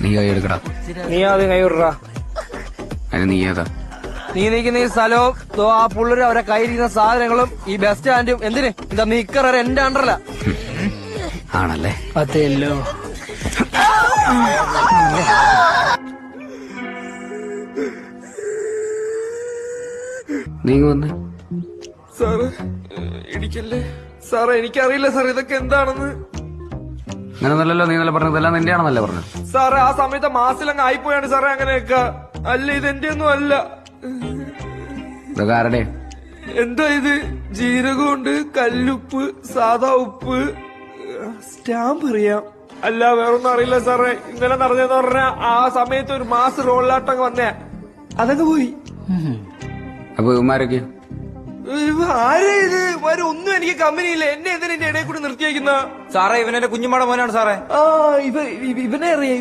നീ കൈ എടുക്കടാ. നീ ആദ്യം കൈ വിടറാ. അതിന് നീ ഏതാ? നീ നിൽക്കുന്ന ഈ സ്ഥലവും ആ പുള്ളരും അവരെ കയ്യിരിക്കുന്ന സാധനങ്ങളും ഈ ബസ് സ്റ്റാൻഡും എന്തിന് എന്താ നിക്കറ എന്റെ അണ്ടറല്ല. ആണല്ലേ? അതെല്ലോ. നീ വന്ന് സാറ് ഇടിക്കല്ലേ സാറേ, എനിക്കറിയില്ല സാർ ഇതൊക്കെ എന്താണെന്ന്. അങ്ങനെന്നല്ലോ നീ നല്ല പറഞ്ഞത്, എല്ലാം നിന്റെ ആണെന്നല്ലേ പറഞ്ഞത്? സാറേ ആ സമയത്ത് മാസിലങ്ങ് ആയിപ്പോയാണ് സാറേ അങ്ങനെയൊക്കെ. അല്ല ഇതെന്റെ ഒന്നും അല്ല. ഇതൊക്കെ ആരുടെ? എന്താ ഇത്? ജീരകമുണ്ട്, കല്ലുപ്പ്, സാധാ ഉപ്പ്, സ്റ്റാമ്പ് അറിയാം. അല്ല വേറൊന്നും അറിയില്ല സാറേ. ഇന്നലെ നടന്നതെന്ന് പറഞ്ഞാ ആ സമയത്ത് ഒരു മാസ് റോളിലാട്ടം വന്നേ, അതൊക്കെ പോയി. അപ്പൊ ഇവന്മാരൊക്കെ ആരാ ഇത്? ഒന്നും എനിക്ക് കമ്പനിയില്ല. എന്നെ എന്തിനാ എന്റെ ഇടയിൽ കൂടി നിർത്തിയേക്കുന്ന? സാറേ ഇവനെന്റെ കുഞ്ഞുമാടെ മോനാണ് സാറേ. ആ ഇവനെ അറിയാം.